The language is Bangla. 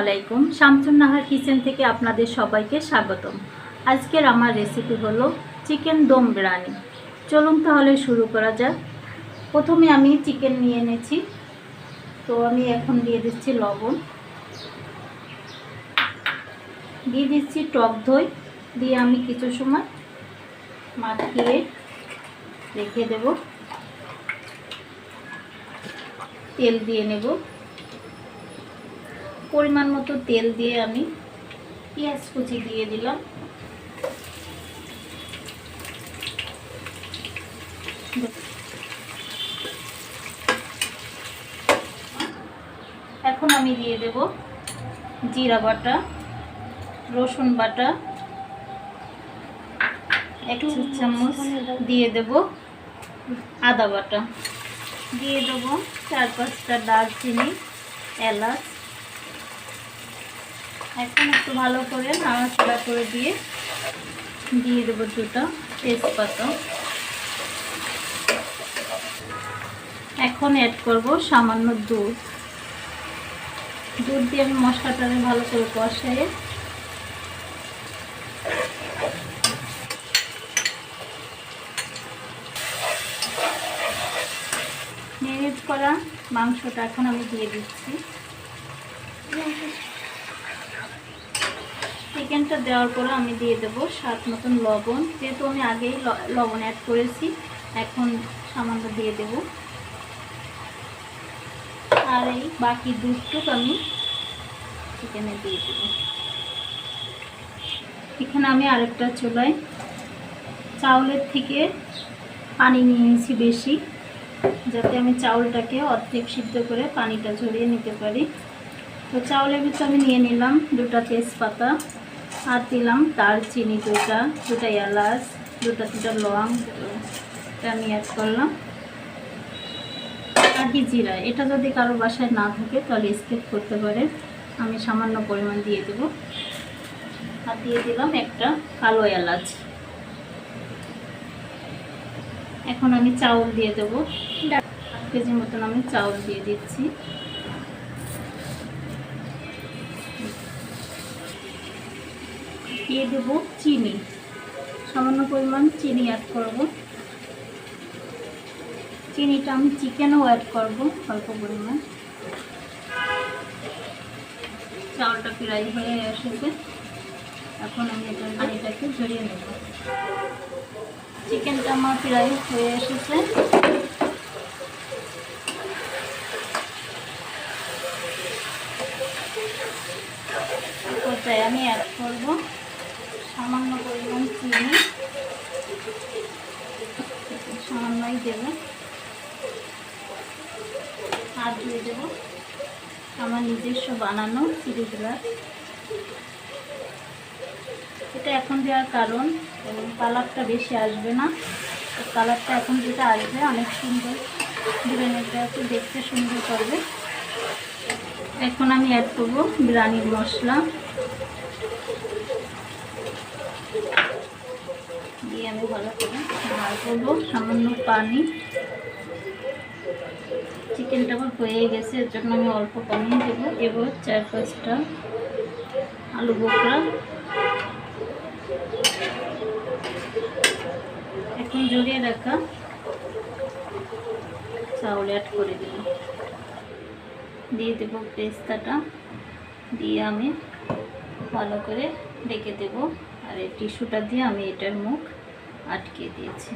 আলাইকুম। শামসুন নাহার কিচেন থেকে আপনাদের সবাইকে স্বাগতম। আজকের আমার রেসিপি হলো চিকেন দম বিরিয়ানি। চলুন তাহলে শুরু করা যাক। প্রথমে আমি চিকেন নিয়ে এনেছি, তো আমি এখন দিয়ে দিচ্ছি লবণ, দিয়ে দিচ্ছি টক দই, দিয়ে আমি কিছু সময় মাখিয়ে রেখে দেব। তেল দিয়ে নেব, পরিমাণ মতো তেল দিয়ে আমি পেঁয়াজ কুচি দিয়ে দিলাম। এখন আমি দিয়ে দেব জিরা বাটা, রসুন বাটা, 1 চামচ দিয়ে দেব আদা বাটা, দিয়ে দেব 4-5টা দারচিনি, এলাচ। এখন একটু ভালো করে নাড়াচাড়া করে দিয়ে দেব 2টা তেজপাতা। এখন অ্যাড করব সামান্য দুধ দিয়ে আমি মশলাটাকে ভালো করে কষিয়ে ম্যারিনেট করা মাংসটা এখন আমি দিয়ে দিচ্ছি। চিকেনটা দেওয়ার পরে আমি দিয়ে দেবো স্বাদ মতন লবণ, যেহেতু আমি আগেই লবণ অ্যাড করেছি, এখন সামান্য দিয়ে দেব। আর এই বাকি দুধটুকু আমি চিকেনে দিয়ে দেব। এখানে আমি আরেকটা চুলায় চাউলের থেকে পানি নিয়েছি বেশি, যাতে আমি চাউলটাকে অর্ধেক সিদ্ধ করে পানিটা ঝরিয়ে নিতে পারি। তো চাউলের ভিতরে আমি নিয়ে নিলাম 2টা তেজপাতা, আর দিলাম দারচিনি 2টা এলাচ, 2টা লং, এটা আমি অ্যাড করলাম। আর জিরা, এটা যদি কারো বাসায় না থাকে তাহলে স্কিপ করতে পারে, আমি সামান্য পরিমাণ দিয়ে দেব। আর দিয়ে দিলাম একটা কালো এলাচ। এখন আমি চাউল দিয়ে দেবো, 1 কেজি মতন আমি চাউল দিয়ে দিচ্ছি। দিয়ে দেব চিনি, সামান্য পরিমাণ চিনি অ্যাড করব। চিনিটা আমি চিকেনও অ্যাড করব অল্প পরিমাণ। চাউলটা প্রায় হয়ে এসেছে, এখন আমি পানিটাকে ঝরিয়ে নেব। চিকেনটা আমার প্রায় হয়ে এসেছে। পর্যায়ে আমি অ্যাড করব সামান্য পরিমাণ চিনি, সামান্যই দেব। আর দিয়ে দেব আমার নিজস্ব বানানো চিলি ফ্লেক্স। এটা এখন দেওয়ার কারণ কালারটা বেশি আসবে না, কালারটা এখন যেটা আসবে অনেক সুন্দর, বিরিয়ানিটা একটু দেখতে সুন্দর করবে। এখন আমি অ্যাড করব বিরিয়ানির মশলা, দিয়ে আমি ভালো করে নাড় করবো। সামান্য পানি, চিকেনটা আমার হয়ে গেছে, এর জন্য আমি অল্প পানি দেবো। এবার 4-5টা আলু বোখরা, এখন জড়িয়ে রাখা চাউল অ্যাড করে দেব, দিয়ে দেবো পেস্তাটা, দিয়ে আমি ভালো করে রেখে দেব। আর এই টিস্যুটা দিয়ে আমি এটার মুখ আটকে দিয়েছি।